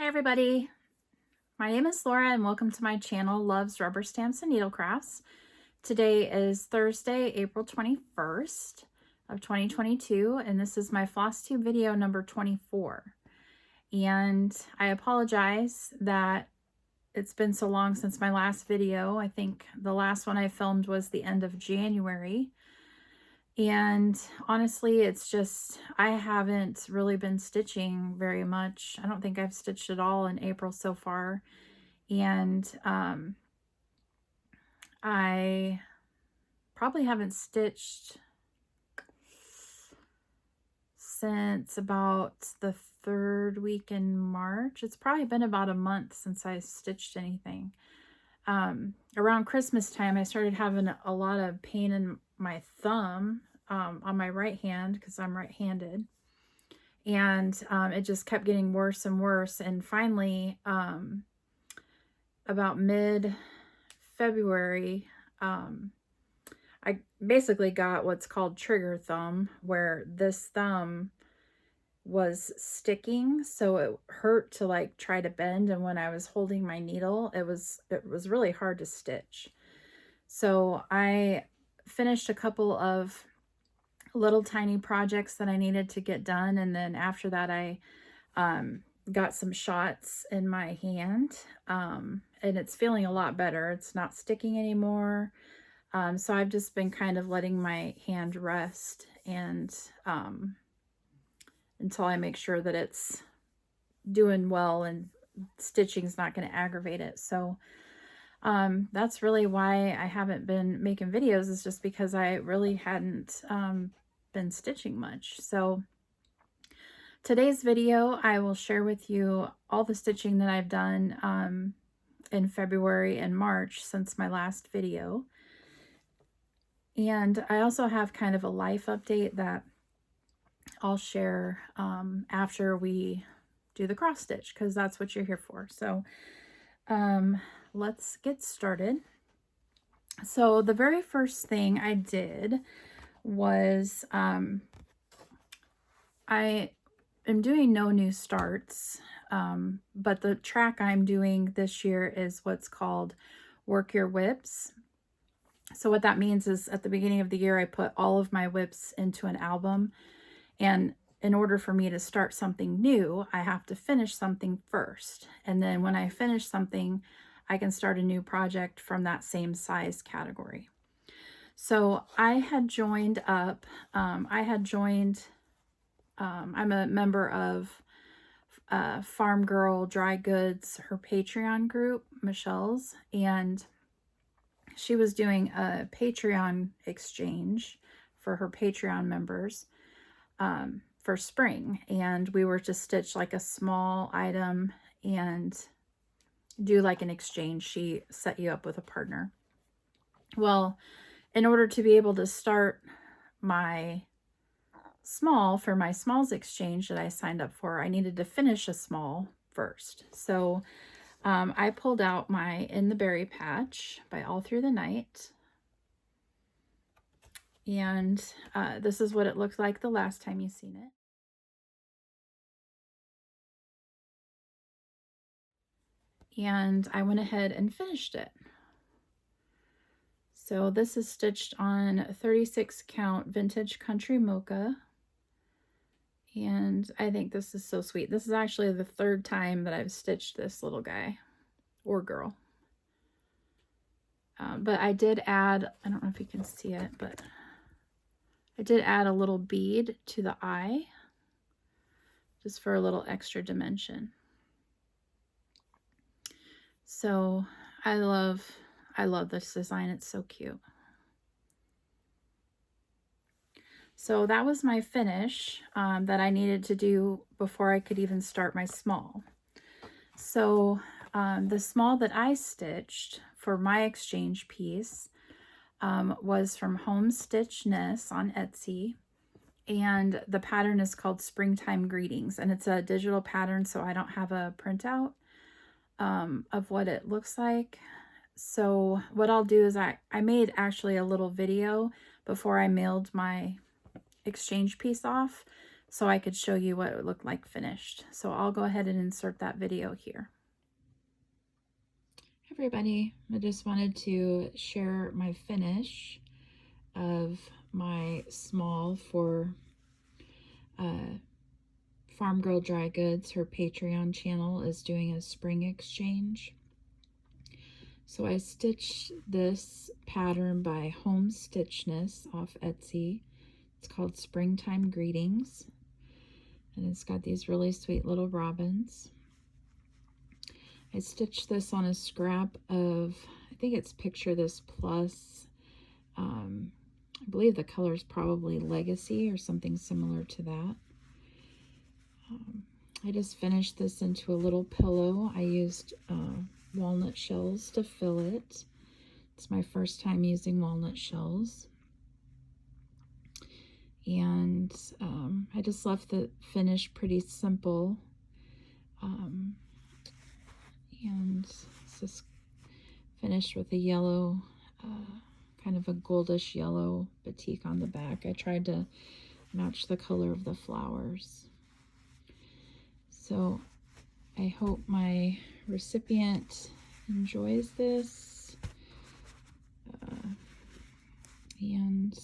Hi everybody, my name is Laura and welcome to my channel, Loves Rubber Stamps and Needle Crafts. Today is Thursday, April 21st of 2022, and this is my Flosstube video number 24. And I apologize that it's been so long since my last video. I think the last one I filmed was the end of January. And honestly, it's just, I haven't really been stitching very much. I don't think I've stitched at all in April so far. And I probably haven't stitched since about the third week in March. It's probably been about a month since I stitched anything. Around Christmas time, I started having a lot of pain in my thumb on my right hand because I'm right-handed. And it just kept getting worse and worse. And finally, about mid-February, I basically got what's called trigger thumb, where this thumb was sticking, so it hurt to like try to bend, and when I was holding my needle, it was really hard to stitch. So I finished a couple of little tiny projects that I needed to get done, and then after that I got some shots in my hand, and it's feeling a lot better. It's not sticking anymore. So I've just been kind of letting my hand rest and until I make sure that it's doing well and stitching is not going to aggravate it. So that's really why I haven't been making videos, is just because I really hadn't been stitching much. So today's video, I will share with you all the stitching that I've done in February and March since my last video. And I also have kind of a life update that I'll share after we do the cross stitch, because that's what you're here for. So let's get started. So the very first thing I did was I am doing no new starts, but the track I'm doing this year is what's called Work Your Whips. So what that means is at the beginning of the year, I put all of my whips into an album. And in order for me to start something new, I have to finish something first. And then when I finish something, I can start a new project from that same size category. So I had joined up, I'm a member of Farm Girl Dry Goods, her Patreon group, Michelle's, and she was doing a Patreon exchange for her Patreon members for spring, and we were to stitch like a small item and do like an exchange. She set you up with a partner. Well, in order to be able to start my small for my smalls exchange that I signed up for, I needed to finish a small first. So I pulled out my In the Berry Patch by All Through the Night. And this is what it looked like the last time you seen it. And I went ahead and finished it. So this is stitched on 36 count vintage country mocha. And I think this is so sweet. This is actually the third time that I've stitched this little guy or girl. But I did add, I don't know if you can see it, but I did add a little bead to the eye just for a little extra dimension. So I love this design. It's so cute. So that was my finish that I needed to do before I could even start my small. So the small that I stitched for my exchange piece was from Home Stitch Ness on Etsy. And the pattern is called Springtime Greetings. And it's a digital pattern, so I don't have a printout of what it looks like. So what I'll do is I made actually a little video before I mailed my exchange piece off. so I could show you what it looked like finished. So I'll go ahead and insert that video here. Everybody, I just wanted to share my finish of my small for Farm Girl Dry Goods. Her Patreon channel is doing a spring exchange. So I stitched this pattern by Home Stitchness off Etsy. It's called Springtime Greetings. And it's got these really sweet little robins. I stitched this on a scrap of, I think it's Picture This Plus. I believe the color is probably Legacy or something similar to that. I just finished this into a little pillow. I used walnut shells to fill it. It's my first time using walnut shells. And I just left the finish pretty simple. And it's just finished with a yellow, kind of a goldish yellow batik on the back. I tried to match the color of the flowers. So I hope my recipient enjoys this. And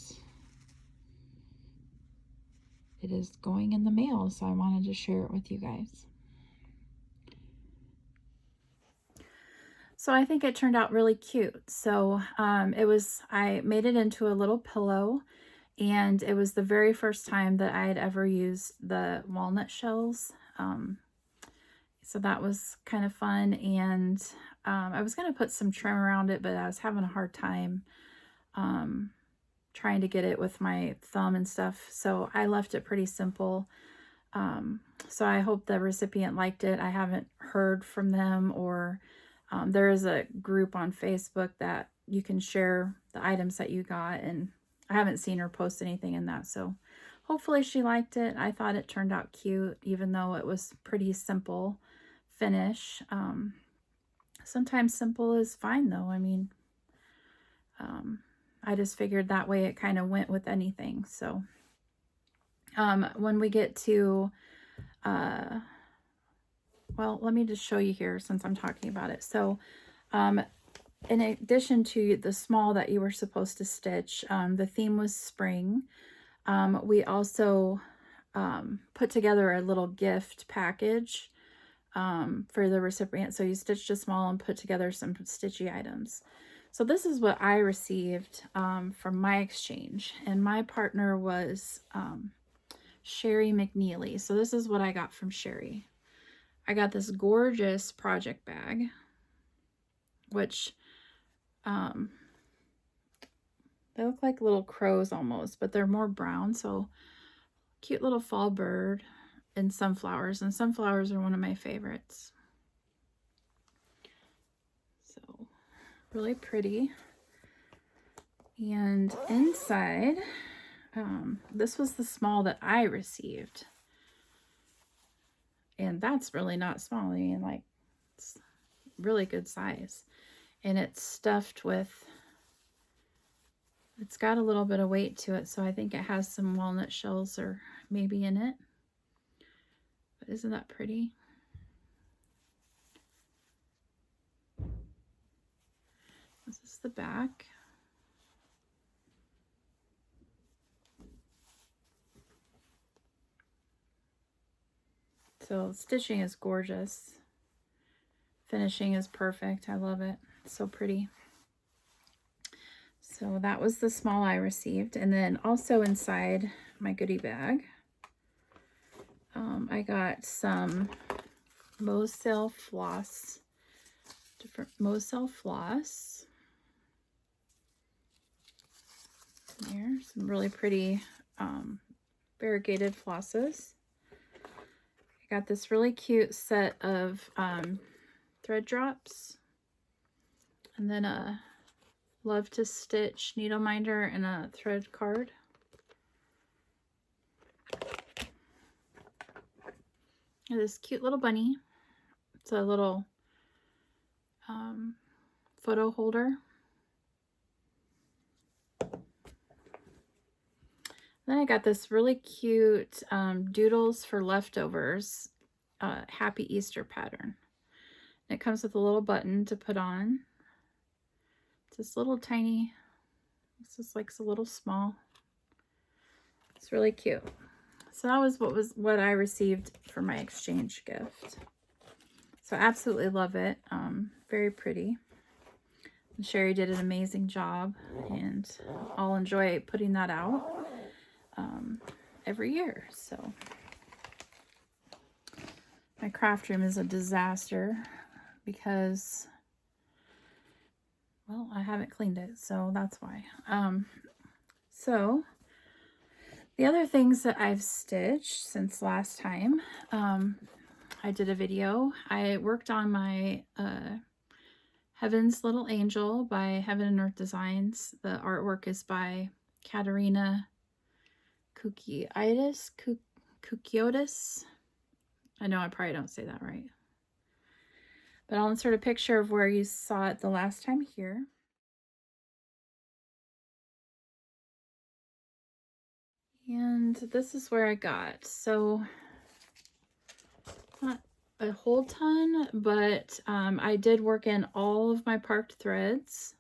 it is going in the mail, so I wanted to share it with you guys. So I think it turned out really cute. So I made it into a little pillow, and it was the very first time that I had ever used the walnut shells. So that was kind of fun. And I was going to put some trim around it, but I was having a hard time trying to get it with my thumb and stuff. So I left it pretty simple. So I hope the recipient liked it. I haven't heard from them, or there is a group on Facebook that you can share the items that you got, and I haven't seen her post anything in that. So hopefully she liked it. I thought it turned out cute, even though it was pretty simple finish. Sometimes simple is fine though. I mean, I just figured that way it kind of went with anything. So when we get to well, let me just show you here since I'm talking about it. So in addition to the small that you were supposed to stitch, the theme was spring. We also put together a little gift package for the recipient. So you stitched a small and put together some stitchy items. So this is what I received from my exchange, and my partner was Sherry McNeely. So this is what I got from Sherry. I got this gorgeous project bag, which they look like little crows almost, but they're more brown. So cute little fall bird and sunflowers. And sunflowers are one of my favorites. So really pretty. And inside, this was the small that I received. And that's really not small. I mean, like, it's really good size. And it's stuffed with, it's got a little bit of weight to it. So I think it has some walnut shells or maybe in it. But isn't that pretty? This is the back. So stitching is gorgeous. Finishing is perfect. I love it. It's so pretty. So that was the small I received. And then also inside my goodie bag, I got some Moselle floss, different Moselle floss. There, some really pretty variegated flosses. I got this really cute set of thread drops, and then a Love to Stitch needle minder and a thread card. And this cute little bunny. It's a little photo holder. Then I got this really cute Doodles for Leftovers Happy Easter pattern. It comes with a little button to put on. It's this little tiny, this is like a little small. It's really cute. So that was what I received for my exchange gift. So absolutely love it. Very pretty. And Sherry did an amazing job, and I'll enjoy putting that out every year. So my craft room is a disaster because, well, I haven't cleaned it, so that's why. So the other things that I've stitched since last time, I did a video. I worked on my Heaven's Little Angel by Heaven and Earth Designs. The artwork is by Katerina Koukiotis. I know I probably don't say that right. But I'll insert a picture of where you saw it the last time here. And this is where I got. So, not a whole ton, but I did work in all of my parked threads.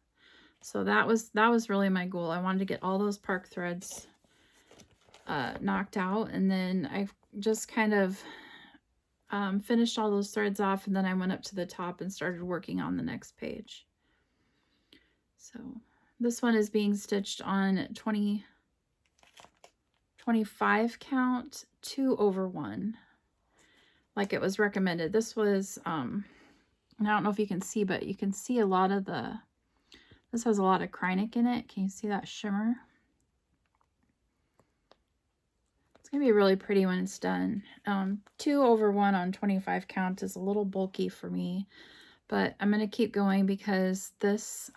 So that was really my goal. I wanted to get all those park threads knocked out, and then I just kind of finished all those threads off, and then I went up to the top and started working on the next page. So this one is being stitched on 25 count 2/1, like it was recommended. This was I don't know if you can see, but you can see a lot of this has a lot of Krynic in it. Can you see that shimmer? It's gonna be really pretty when it's done. 2/1 on 25 count is a little bulky for me, but I'm gonna keep going because this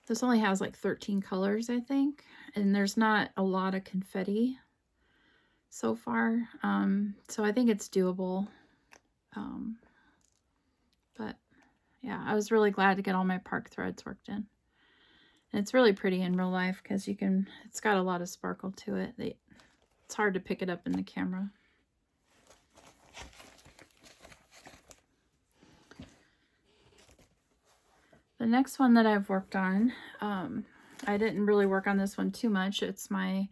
this only has like 13 colors, I think, and there's not a lot of confetti so far, so I think it's doable. But yeah, I was really glad to get all my park threads worked in. And it's really pretty in real life because it's got a lot of sparkle to it. It's hard to pick it up in the camera. The next one that I've worked on, I didn't really work on this one too much. It's my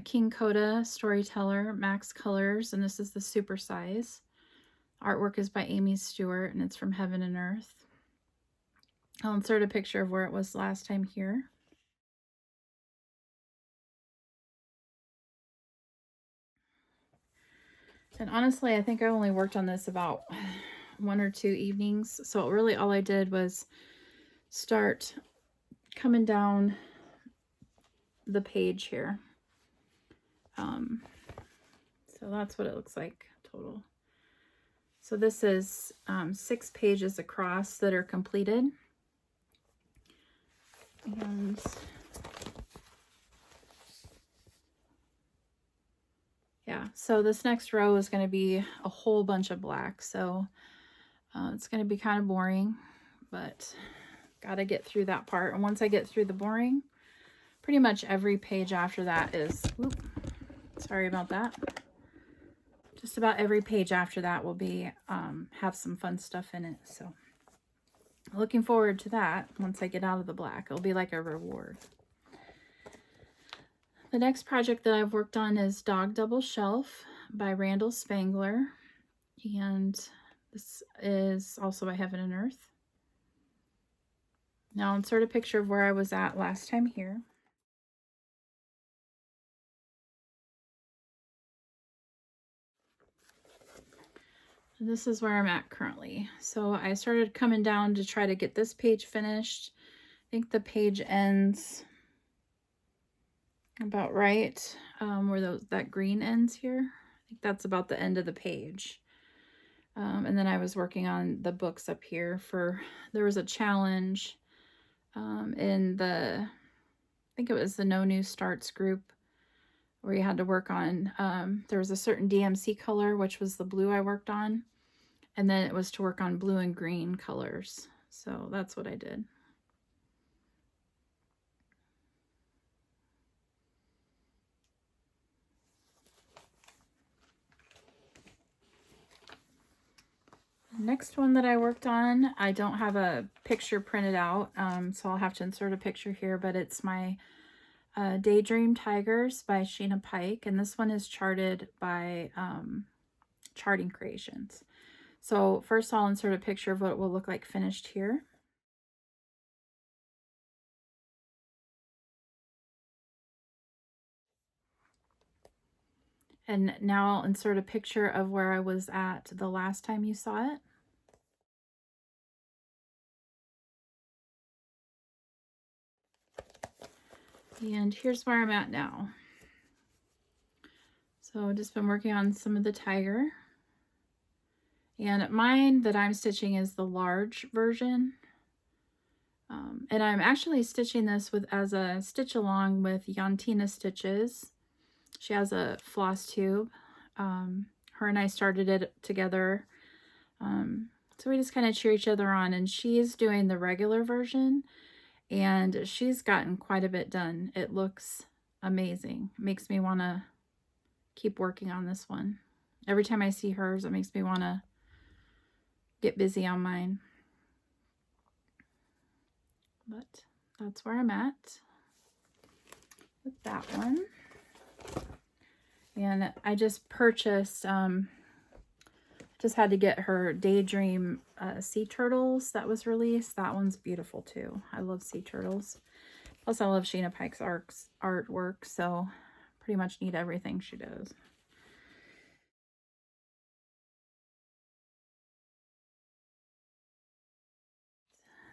King Coda Storyteller Max Colors, and this is the Supersize. Artwork is by Aimee Stewart, and it's from Heaven and Earth. I'll insert a picture of where it was last time here. And honestly, I think I only worked on this about 1 or 2 evenings. So really all I did was start coming down the page here. So that's what it looks like total. So this is 6 pages across that are completed. And yeah, so this next row is going to be a whole bunch of black. So it's going to be kind of boring, but got to get through that part. And once I get through the boring, pretty much every page after that is, whoop, sorry about that. Just about every page after that will be, have some fun stuff in it. So looking forward to that. Once I get out of the black, it'll be like a reward. The next project that I've worked on is Dog Double Shelf by Randall Spangler. And this is also by Heaven and Earth. Now I'll insert a picture of where I was at last time here. And this is where I'm at currently. So I started coming down to try to get this page finished. I think the page ends about right where that green ends here. I think that's about the end of the page. And then I was working on the books up here there was a challenge in I think it was the No New Starts group, where you had to work on, there was a certain DMC color, which was the blue I worked on. And then it was to work on blue and green colors. So that's what I did. Next one that I worked on, I don't have a picture printed out, so I'll have to insert a picture here, but it's my Daydream Tigers by Sheena Pike, and this one is charted by Charting Creations. So first I'll insert a picture of what it will look like finished here. And now I'll insert a picture of where I was at the last time you saw it. And here's where I'm at now. So I've just been working on some of the tiger. And mine that I'm stitching is the large version. And I'm actually stitching this as a stitch along with Yantina Stitches. She has a Flosstube. Her and I started it together. So we just kind of cheer each other on, and she's doing the regular version, and she's gotten quite a bit done. It looks amazing. It makes me want to keep working on this one. Every time I see hers, it makes me want to get busy on mine. But that's where I'm at with that one. And I just purchased, just had to get her Daydream sea turtles that was released. That one's beautiful too. I love sea turtles. Plus I love Sheena Pike's artwork, so pretty much need everything she does.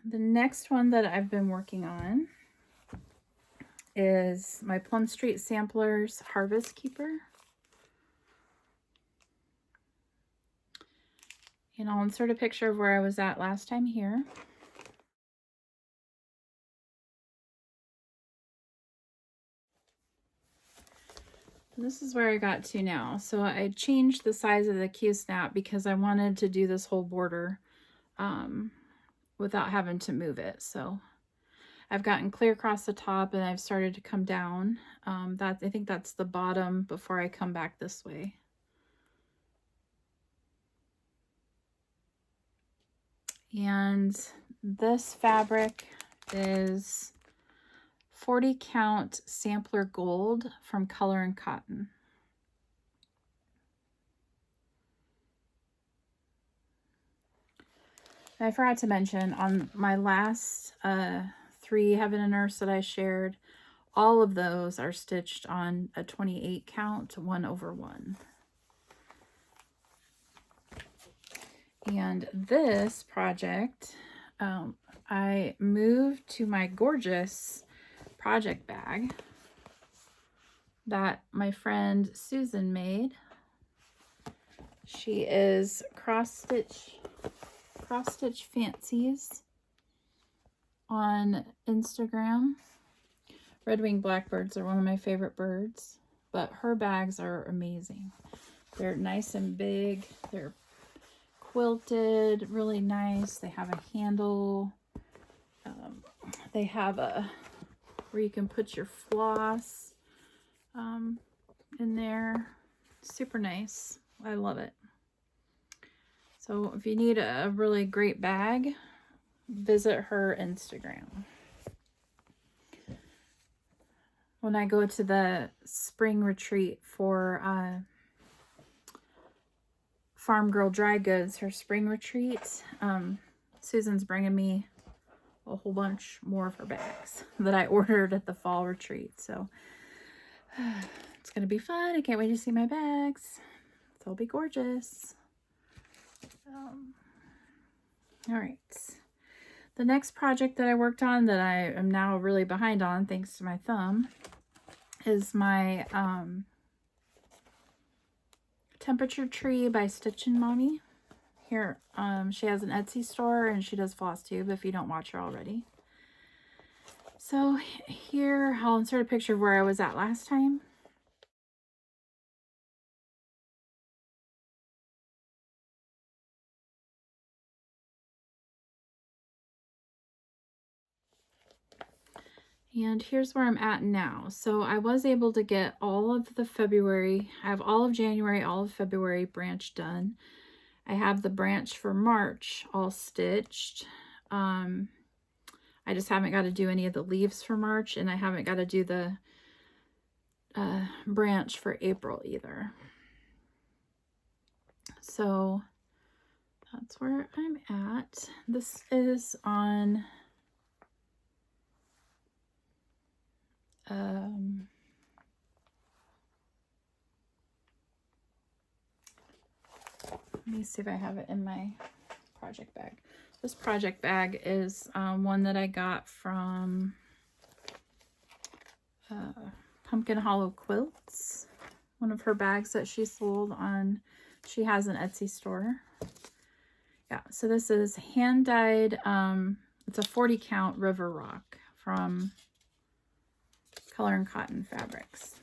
The next one that I've been working on is my Plum Street Samplers Harvest Keeper. And I'll insert a picture of where I was at last time here. And this is where I got to now. So I changed the size of the Q-snap because I wanted to do this whole border without having to move it. So I've gotten clear across the top and I've started to come down. I think that's the bottom before I come back this way. And this fabric is 40 count sampler gold from Color and Cotton. And I forgot to mention on my last 3 Heaven and Earth that I shared, all of those are stitched on a 28 count 1/1. And this project, I moved to my gorgeous project bag that my friend Susan made. She is Cross Stitch Fancies on Instagram. Red-winged blackbirds are one of my favorite birds, but her bags are amazing. They're nice and big. They're quilted, really nice. They have a handle. They have where you can put your floss in there. Super nice. I love it. So if you need a really great bag, visit her Instagram. When I go to the spring retreat for Farm Girl Dry Goods, her spring retreat, Susan's bringing me a whole bunch more of her bags that I ordered at the fall retreat. So it's going to be fun. I can't wait to see my bags. They'll be gorgeous. All right. The next project that I worked on that I am now really behind on, thanks to my thumb, is my Temperature Tree by Stitchin Mommy. Here, she has an Etsy store and she does Flosstube if you don't watch her already. So here, I'll insert a picture of where I was at last time. And here's where I'm at now. So I was able to get all of the February, I have all of January, all of February branch done. I have the branch for March all stitched. I just haven't got to do any of the leaves for March, and I haven't got to do the branch for April either. So that's where I'm at. This is on let me see if I have it in my project bag. This project bag is one that I got from Pumpkin Hollow Quilts. One of her bags that she sold on, she has an Etsy store. Yeah, so this is hand-dyed, it's a 40 count River Rock from Color and Cotton Fabrics.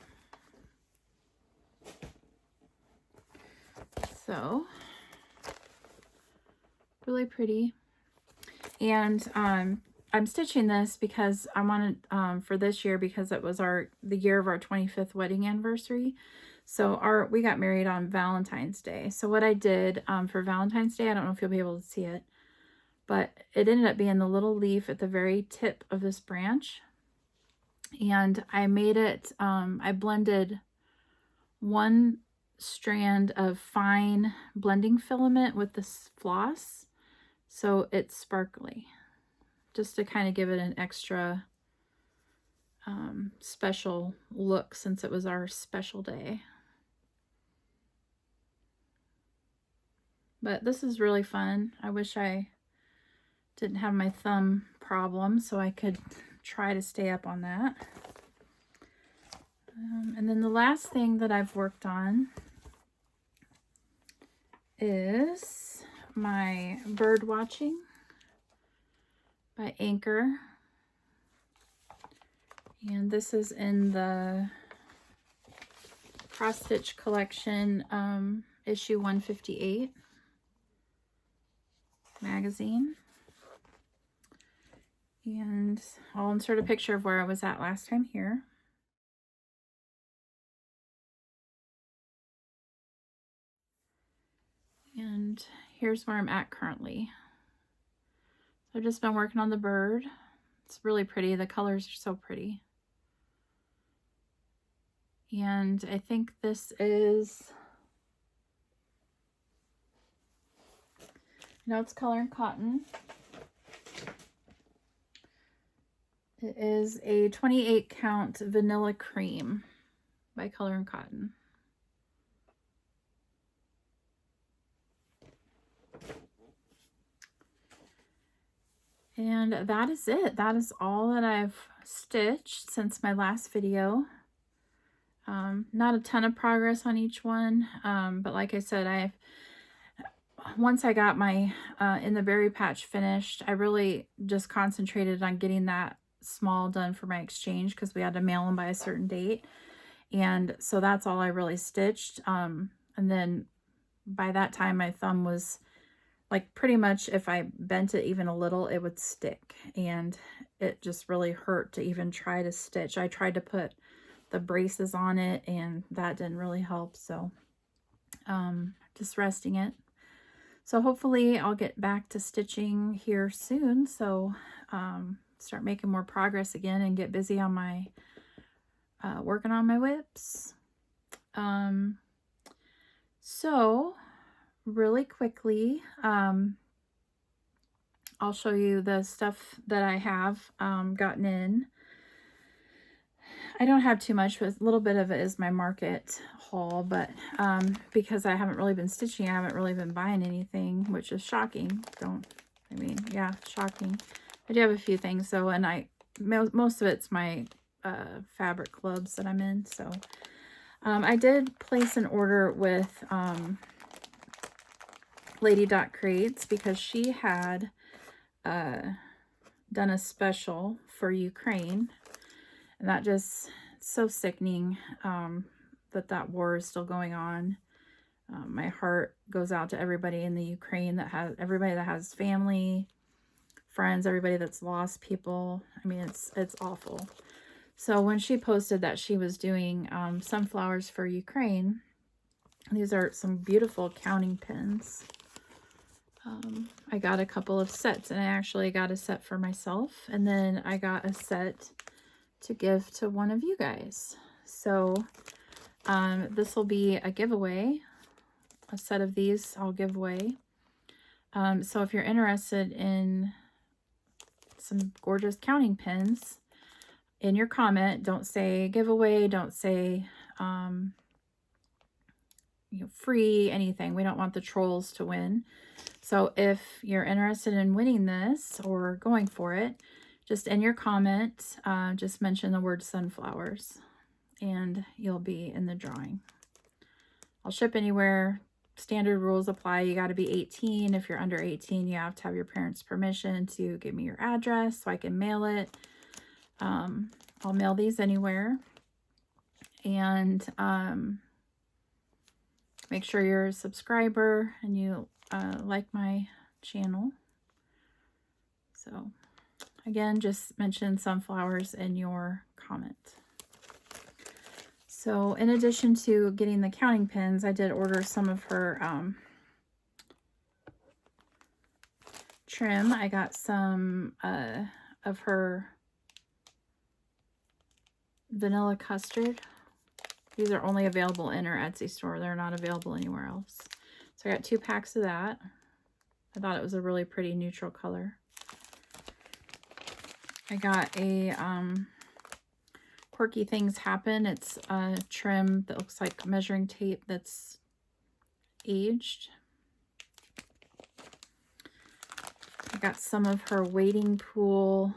So, really pretty. And I'm stitching this because I wanted, for this year, because it was the year of our 25th wedding anniversary. So we got married on Valentine's Day. So what I did for Valentine's Day, I don't know if you'll be able to see it, but it ended up being the little leaf at the very tip of this branch. And I made it, I blended one strand of fine blending filament with this floss, so it's sparkly, just to kind of give it an extra special look since it was our special day. But this is really fun. I wish I didn't have my thumb problem so I could try to stay up on that. And then the last thing that I've worked on is my bird watching by Anchor. And this is in the Cross Stitch Collection issue 158 magazine. And I'll insert a picture of where I was at last time here. And here's where I'm at currently. So I've just been working on the bird. It's really pretty. The colors are so pretty. And I think this is, no, it's Color and Cotton. It is a 28 count Vanilla Cream by Color and Cotton. And that is it. That is all that I've stitched since my last video. Not a ton of progress on each one, but like I said, once I got my In the Berry Patch finished, I really just concentrated on getting that small done for my exchange because we had to mail them by a certain date. And so that's all I really stitched. And then by that time, my thumb was like pretty much, if I bent it even a little, it would stick. And it just really hurt to even try to stitch. I tried to put the braces on it and that didn't really help. So just resting it. So hopefully I'll get back to stitching here soon. So start making more progress again and get busy on my working on my whips. So really quickly, I'll show you the stuff that I have gotten in. I don't have too much, but a little bit of it is my market haul, but because I haven't really been stitching, I haven't really been buying anything, which is shocking. Yeah, shocking. I do have a few things though, and most of it's my fabric clubs that I'm in. So I did place an order with Lady Dot Crates because she had done a special for Ukraine, and that just so sickening that war is still going on. My heart goes out to everybody in the Ukraine everybody that has family, friends, everybody that's lost people. I mean, it's awful. So when she posted that she was doing sunflowers for Ukraine, these are some beautiful counting pins. I got a couple of sets, and I actually got a set for myself, and then I got a set to give to one of you guys. So this will be a giveaway. A set of these I'll give away. So if you're interested in some gorgeous counting pins, in your comment, don't say giveaway, don't say you know, free, anything. We don't want the trolls to win. So if you're interested in winning this or going for it, just in your comment, just mention the word sunflowers and you'll be in the drawing. I'll ship anywhere. Standard rules apply. You got to be 18. If you're under 18, you have to have your parents' permission to give me your address so I can mail it. I'll mail these anywhere. And make sure you're a subscriber and you like my channel. So again, just mention sunflowers in your comment. So in addition to getting the counting pins, I did order some of her trim. I got some of her vanilla custard. These are only available in her Etsy store. They're not available anywhere else. So I got 2 packs of that. I thought it was a really pretty neutral color. I got a Quirky Things Happen. It's a trim that looks like measuring tape that's aged. I got some of her wading pool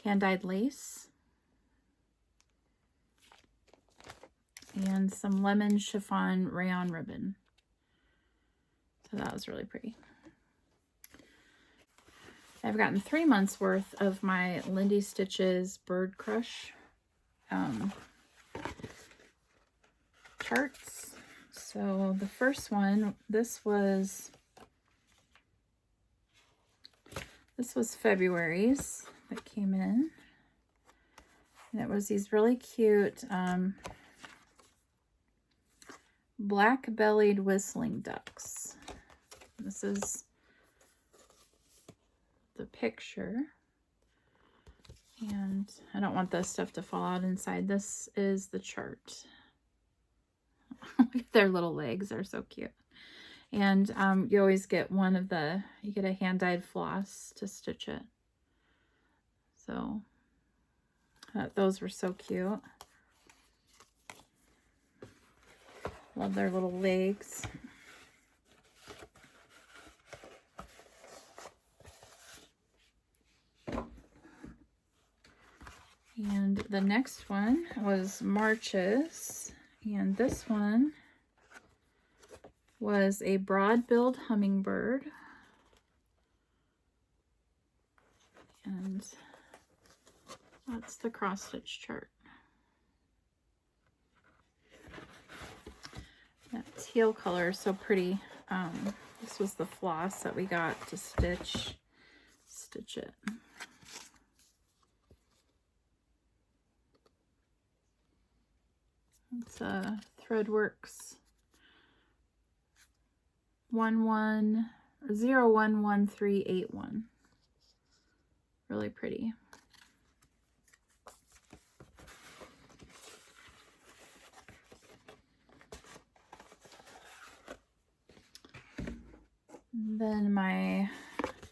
hand-dyed lace. And some lemon chiffon rayon ribbon. So that was really pretty. I've gotten 3 months worth of my Lindy Stitches Bird Crush charts. So the first one, this was February's that came in. And it was these really cute black-bellied whistling ducks. This is the picture. And I don't want this stuff to fall out inside. This is the chart. Look at their little legs. They're so cute. And you always get you get a hand-dyed floss to stitch it. So those were so cute. Love their little legs. And the next one was March's. And this one was a broad-billed hummingbird. And that's the cross-stitch chart. That teal color is so pretty. This was the floss that we got to stitch it. It's a Threadworks 011381. Really pretty. Then my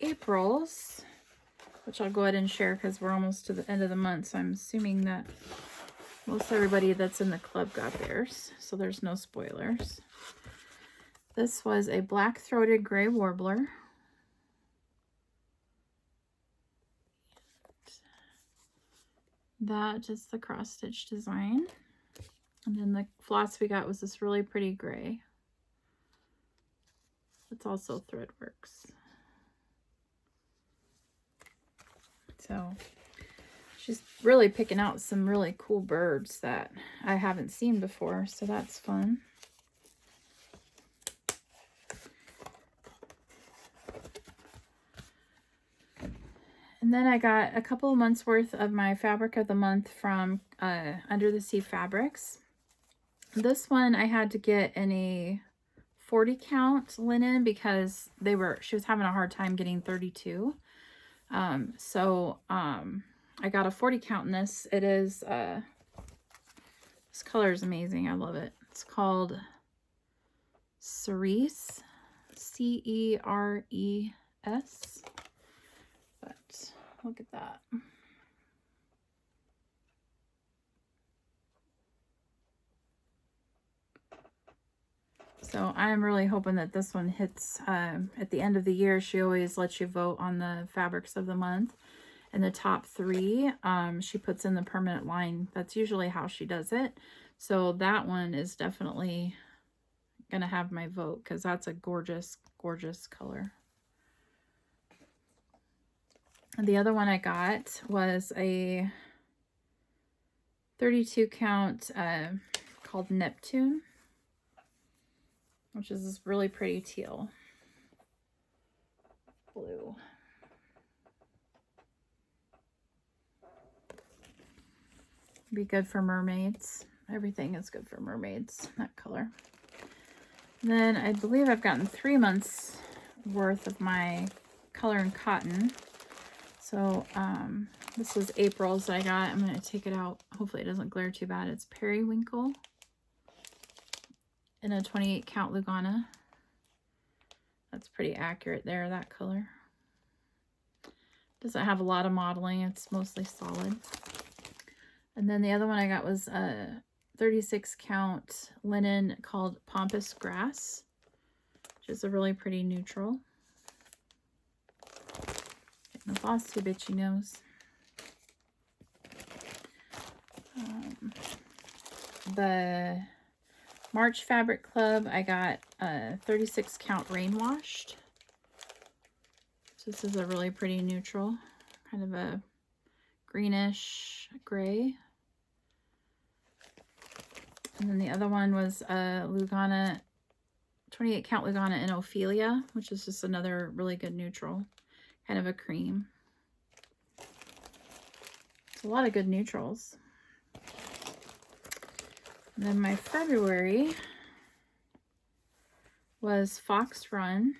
April's, which I'll go ahead and share because we're almost to the end of the month, so I'm assuming that most everybody that's in the club got theirs, so there's no spoilers. This was a black-throated gray warbler. That is the cross-stitch design. And then the floss we got was this really pretty gray. It's also Threadworks. So she's really picking out some really cool birds that I haven't seen before, so that's fun. And then I got a couple of months worth of my fabric of the month from Under the Sea Fabrics. This one I had to get in a 40 count linen because she was having a hard time getting 32. I got a 40 count in this. It is, this color is amazing. I love it. It's called Cerise, Ceres. But look at that. So I'm really hoping that this one hits at the end of the year. She always lets you vote on the fabrics of the month. And the top 3, she puts in the permanent line. That's usually how she does it. So that one is definitely going to have my vote because that's a gorgeous, gorgeous color. And the other one I got was a 32 count called Neptune, which is this really pretty teal blue. Be good for mermaids. Everything is good for mermaids, that color. And then I believe I've gotten 3 months worth of my color and cotton. So this was April's that I got. I'm going to take it out. Hopefully it doesn't glare too bad. It's Periwinkle in a 28 count Lugana. That's pretty accurate there, that color. Doesn't have a lot of modeling. It's mostly solid. And then the other one I got was a 36 count linen called Pampas Grass, which is a really pretty neutral. Getting the Flosstube itchy nose. The March Fabric Club, I got a 36 count Rain Washed. So this is a really pretty neutral, kind of a greenish gray. And then the other one was a Lugana, 28 count Lugana in Ophelia, which is just another really good neutral, kind of a cream. It's a lot of good neutrals. And then my February was Fox Run,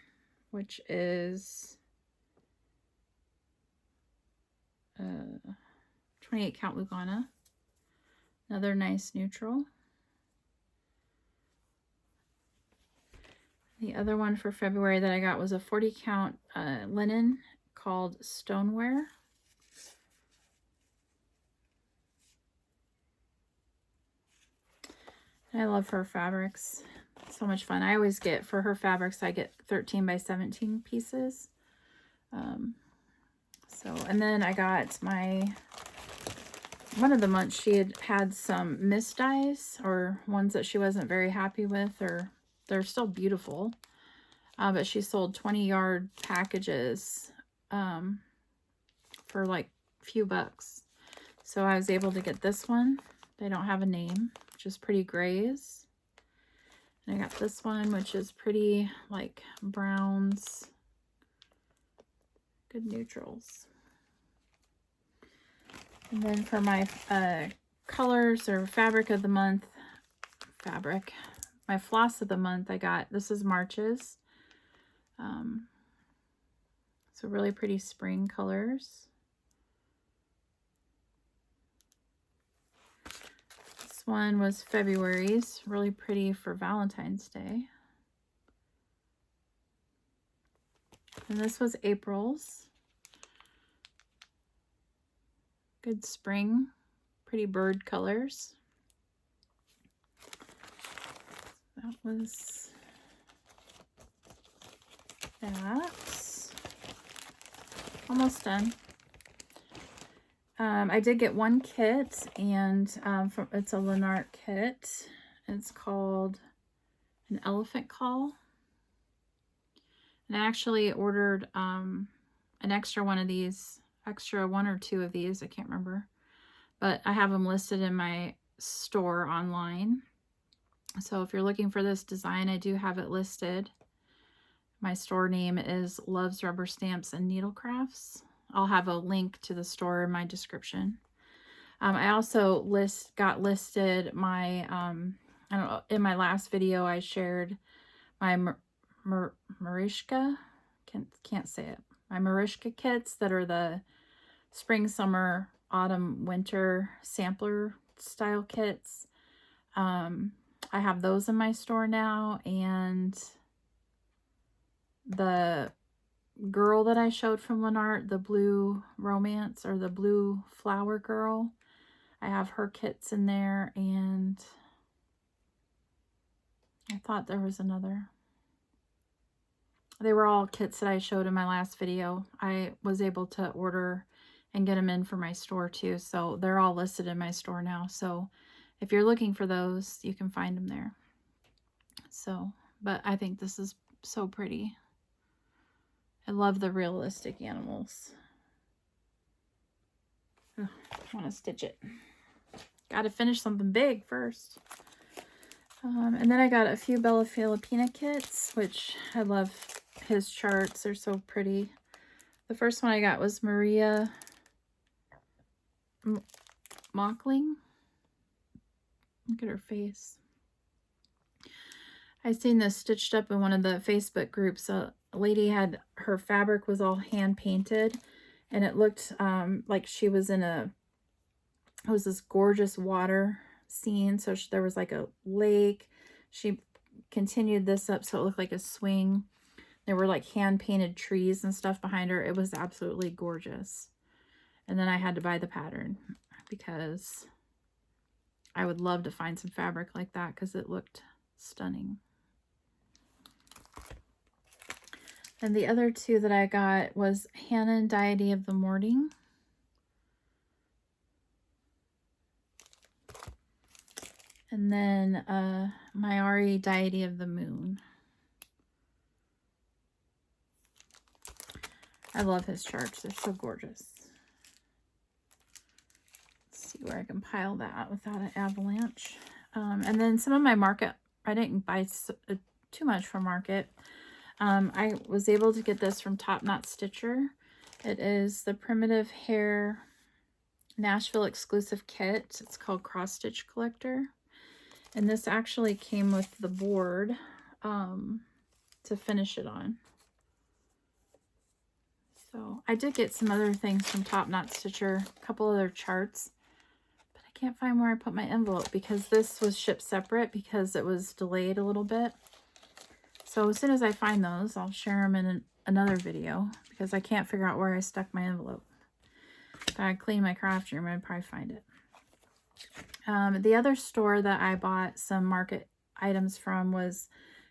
which is 28 count Lugana. Another nice neutral. The other one for February that I got was a 40 count linen called Stoneware. I love her fabrics. So much fun. I always get, for her fabrics, I get 13 by 17 pieces. And then I got one of the months she had some misdyes or ones that she wasn't very happy with, or they're still beautiful. But she sold 20-yard packages for like a few bucks. So I was able to get this one. They don't have a name, which is pretty grays. And I got this one, which is pretty like browns. Good neutrals. And then for my colors or fabric of the month, my floss of the month, I got, this is March's. So really pretty spring colors. This one was February's, really pretty for Valentine's Day. And this was April's. Good spring, pretty bird colors. That was that. Almost done. I did get one kit, and it's a Lennart kit. It's called an Elephant Call. And I actually ordered an extra one of these, extra 1 or 2 of these, I can't remember. But I have them listed in my store online. So if you're looking for this design, I do have it listed. My store name is Loves Rubber Stamps and Needlecrafts. I'll have a link to the store in my description. I also got listed my, I don't know, in my last video I shared my Marishka, can't say it. My Marishka kits that are the spring, summer, autumn, winter sampler style kits. I have those in my store now, and the girl that I showed from Lenart, the blue romance or the blue flower girl, I have her kits in there, and I thought there was another. They were all kits that I showed in my last video. I was able to order and get them in for my store too, so they're all listed in my store now. So if you're looking for those, you can find them there. So, but I think this is so pretty. I love the realistic animals. Ugh, I want to stitch it. Got to finish something big first. And then I got a few Bella Filipina kits, which I love his charts. They're so pretty. The first one I got was Maria Mockling. Look at her face. I seen this stitched up in one of the Facebook groups. A lady had, her fabric was all hand painted, and it looked like she was in a, it was this gorgeous water scene. So there was like a lake. She continued this up so it looked like a swing. There were like hand painted trees and stuff behind her. It was absolutely gorgeous. And then I had to buy the pattern because I would love to find some fabric like that because it looked stunning. And the other two that I got was Hannah Deity of the Morning. And then Mayari Deity of the Moon. I love his charts. They're so gorgeous. Let's see where I can pile that without an avalanche. And then some of my market, I didn't buy too much from market. I was able to get this from Top Knot Stitcher. It is the Primitive Hair Nashville exclusive kit. It's called Cross Stitch Collector. And this actually came with the board to finish it on. So I did get some other things from Top Knot Stitcher, a couple other charts, but I can't find where I put my envelope because this was shipped separate because it was delayed a little bit. So as soon as I find those, I'll share them in another video because I can't figure out where I stuck my envelope. If I clean my craft room, I'd probably find it. The other store that I bought some market items from was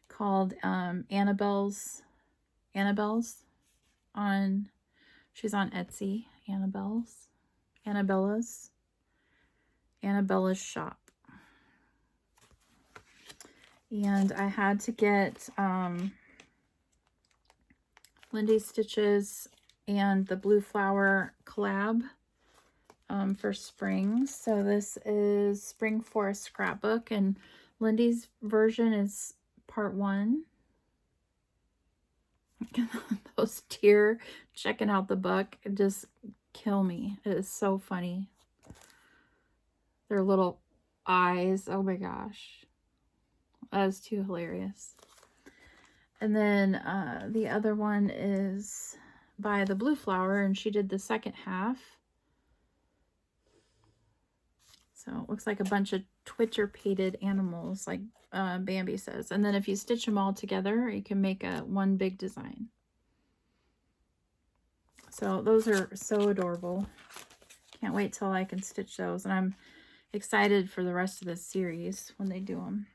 called Annabelle's on, she's on Etsy. Annabella's shop. And I had to get Lindy Stitches and the Blue Flower collab for spring. So this is Spring Forest Scrapbook, and Lindy's version is part 1. Those tear checking out the book just kill me. It is so funny. Their little eyes. Oh my gosh. That is too hilarious. And then the other one is by the Blue Flower, and she did the second half. So it looks like a bunch of Twitter-pated animals, like Bambi says. And then if you stitch them all together, you can make one big design. So those are so adorable. Can't wait till I can stitch those. And I'm excited for the rest of this series when they do them.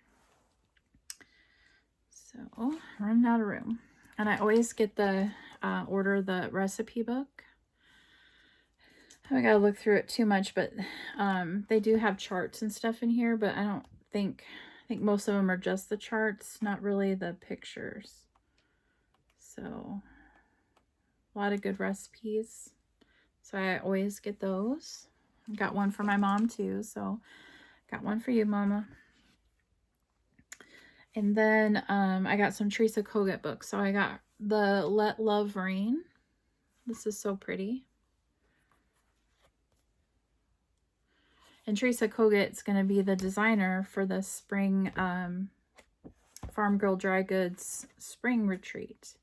So, running out of room. And I always get the, order the recipe book. I gotta look through it too much, but they do have charts and stuff in here, but I think most of them are just the charts, not really the pictures. So a lot of good recipes. So I always get those. I got one for my mom too, so got one for you, Mama. And then I got some Teresa Kogut books. So I got the Let Love Rain. This is so pretty. And Teresa Kogut's going to be the designer for the spring Farm Girl Dry Goods Spring Retreat.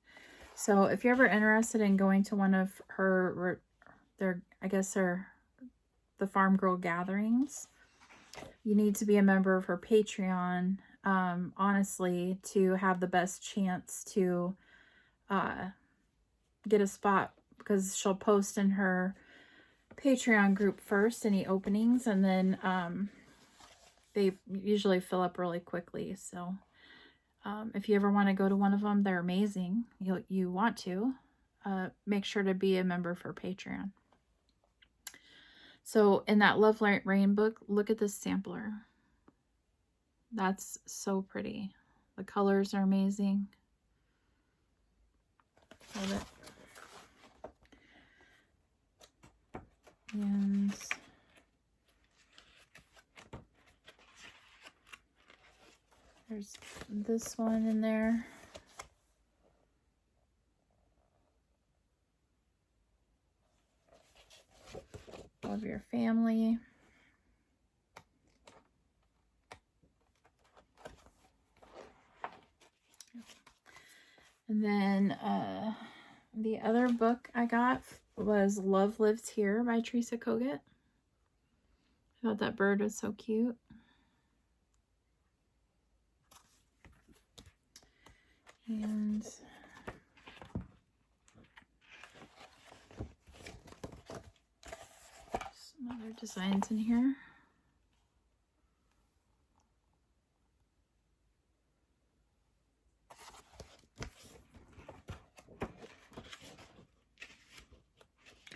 So if you're ever interested in going to one of her, I guess they're the Farm Girl gatherings, you need to be a member of her Patreon, honestly, to have the best chance to get a spot, because she'll post in her Patreon group first any openings, and then they usually fill up really quickly. So if you ever want to go to one of them, they're amazing. You want to make sure to be a member for Patreon. So in that Love Rain book, look at this sampler. That's so pretty. The colors are amazing. Love it. And there's this one in there. Love your family. And then the other book I got was Love Lives Here by Teresa Kogut. I thought that bird was so cute. And some other designs in here.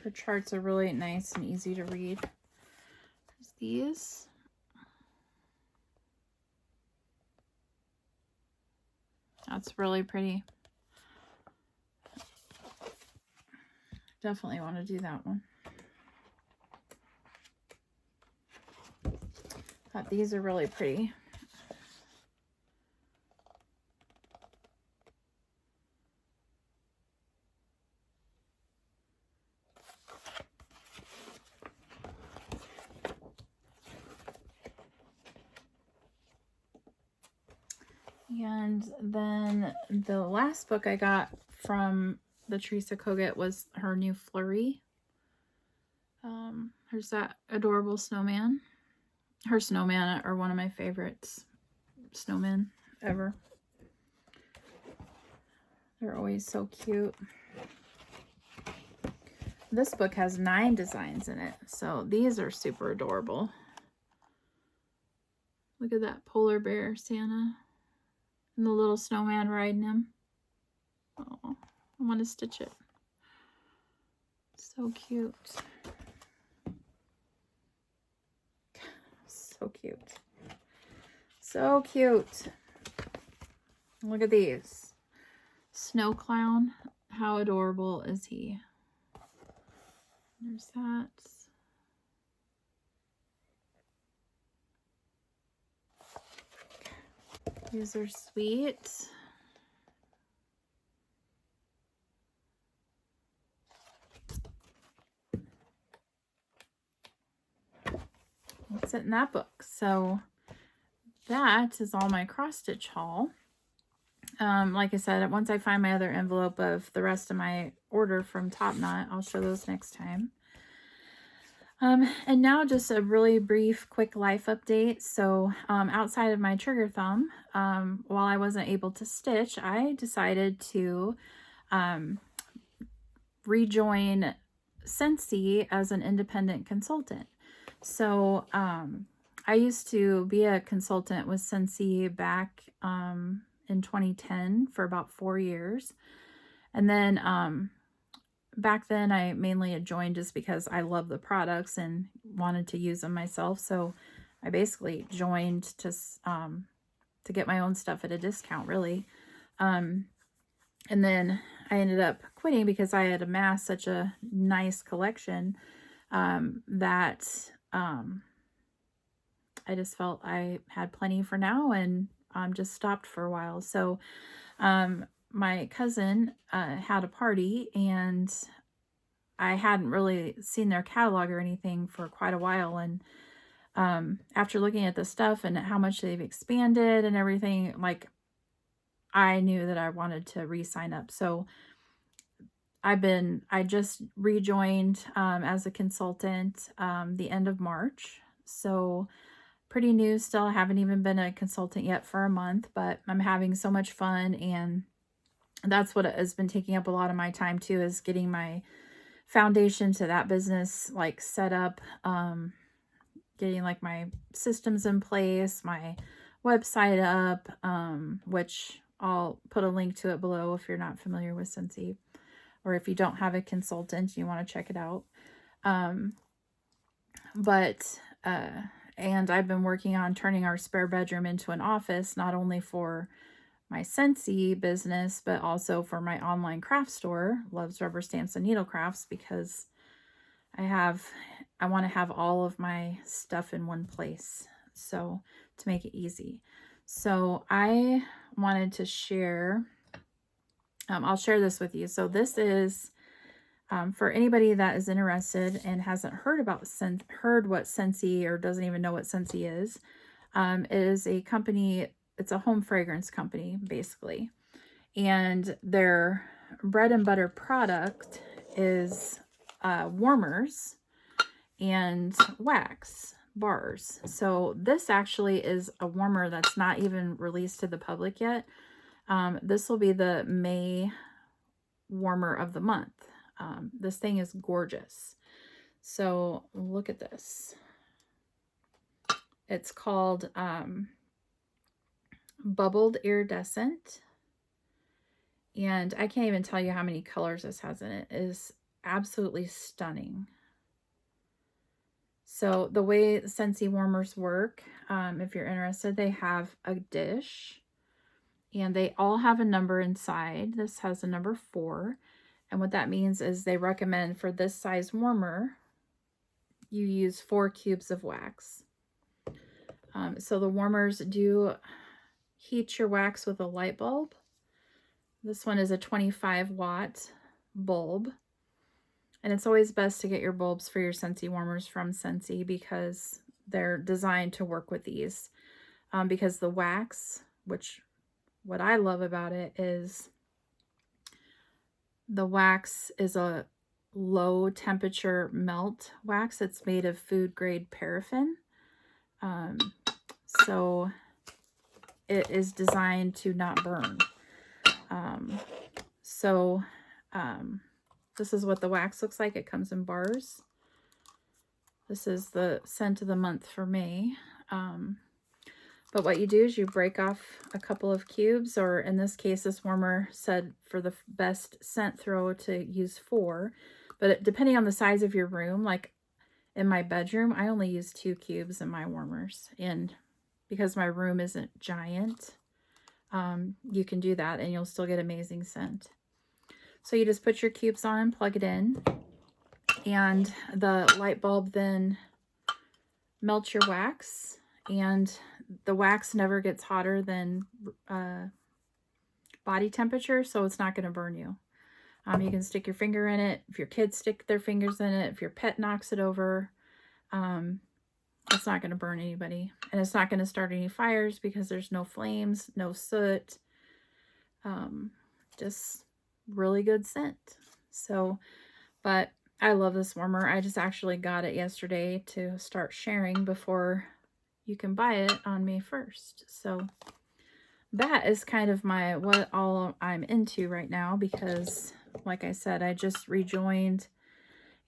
Her charts are really nice and easy to read. There's these. That's really pretty. Definitely want to do that one. Thought these are really pretty. And then the last book I got from the Teresa Kogut was her new Flurry. There's that adorable snowman. Her snowman are one of my favorites snowmen ever. They're always so cute. This book has 9 designs in it, so these are super adorable. Look at that polar bear Santa and the little snowman riding him. Oh, I want to stitch it. So cute. So cute. So cute. Look at these. Snow clown. How adorable is he? There's that. These are sweet. What's it in that book? So that is all my cross stitch haul. Like I said, once I find my other envelope of the rest of my order from Top Knot, I'll show those next time. And now just a really brief, quick life update. So outside of my trigger thumb, while I wasn't able to stitch, I decided to rejoin Scentsy as an independent consultant. So I used to be a consultant with Scentsy back in 2010 for about 4 years. And then back then I mainly had joined just because I love the products and wanted to use them myself. So I basically joined to get my own stuff at a discount, really. And then I ended up quitting because I had amassed such a nice collection that I just felt I had plenty for now, and just stopped for a while. So my cousin had a party, and I hadn't really seen their catalog or anything for quite a while. And after looking at the stuff and how much they've expanded and everything, like, I knew that I wanted to re-sign up. So I just rejoined as a consultant the end of March. So pretty new still. I haven't even been a consultant yet for a month, but I'm having so much fun, and that's what has been taking up a lot of my time too, is getting my foundation to that business like set up, getting like my systems in place, my website up, which I'll put a link to it below if you're not familiar with Scentsy, or if you don't have a consultant, you want to check it out. And I've been working on turning our spare bedroom into an office, not only for my Scentsy business, but also for my online craft store, Loves Rubber Stamps and Needle Crafts, because I want to have all of my stuff in one place, so to make it easy. So I wanted to share, I'll share this with you. So this is for anybody that is interested and hasn't heard what Scentsy, or doesn't even know what Scentsy is. It is a company, it's a home fragrance company, basically. And their bread and butter product is warmers and wax bars. So this actually is a warmer that's not even released to the public yet. This will be the May warmer of the month. This thing is gorgeous. So look at this. It's called Bubbled Iridescent. And I can't even tell you how many colors this has in it. It is absolutely stunning. So the way Scentsy warmers work, if you're interested, they have a dish. And they all have a number inside. This has a number 4. And what that means is they recommend for this size warmer, you use 4 cubes of wax. So the warmers do heat your wax with a light bulb. This one is a 25-watt bulb. And it's always best to get your bulbs for your Scentsy warmers from Scentsy, because they're designed to work with these. Because the wax, what I love about it is the wax is a low temperature melt wax. It's made of food grade paraffin. So it is designed to not burn. This is what the wax looks like. It comes in bars. This is the scent of the month for May. But what you do is you break off a couple of cubes, or in this case, this warmer said for the best scent throw to use 4. But depending on the size of your room, like in my bedroom, I only use 2 cubes in my warmers. And because my room isn't giant, you can do that and you'll still get amazing scent. So you just put your cubes on, plug it in, and the light bulb then melts your wax, and the wax never gets hotter than body temperature, so it's not going to burn you. You can stick your finger in it. If your kids stick their fingers in it, if your pet knocks it over, it's not going to burn anybody. And it's not going to start any fires because there's no flames, no soot. Just really good scent. So, but I love this warmer. I just actually got it yesterday to start sharing before you can buy it on May 1st. So that is kind of what all I'm into right now, because like I said, I just rejoined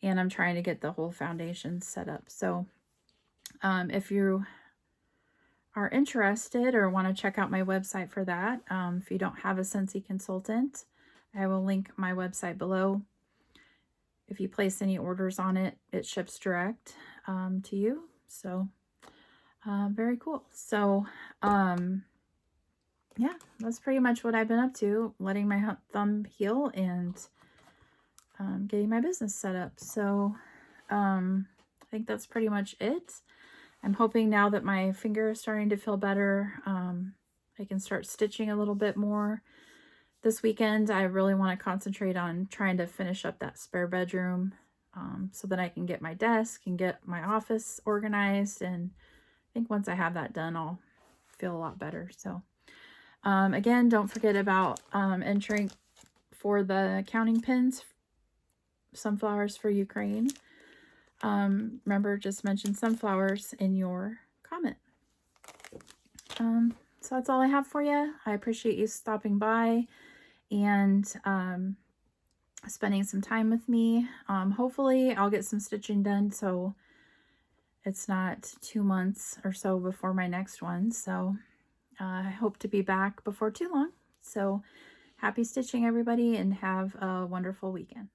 and I'm trying to get the whole foundation set up. So if you are interested or want to check out my website for that, if you don't have a Scentsy consultant, I will link my website below. If you place any orders on it, it ships direct to you. So very cool. So yeah, that's pretty much what I've been up to, letting my thumb heal and getting my business set up. So I think that's pretty much it. I'm hoping now that my finger is starting to feel better, I can start stitching a little bit more. This weekend, I really want to concentrate on trying to finish up that spare bedroom so that I can get my desk and get my office organized. And I think once I have that done, I'll feel a lot better. So Again, don't forget about entering for the counting pins, sunflowers for Ukraine. Remember, just mention sunflowers in your comment. So that's all I have for you. I appreciate you stopping by and spending some time with me. Hopefully I'll get some stitching done so it's not 2 months or so before my next one. So I hope to be back before too long. So happy stitching, everybody, and have a wonderful weekend.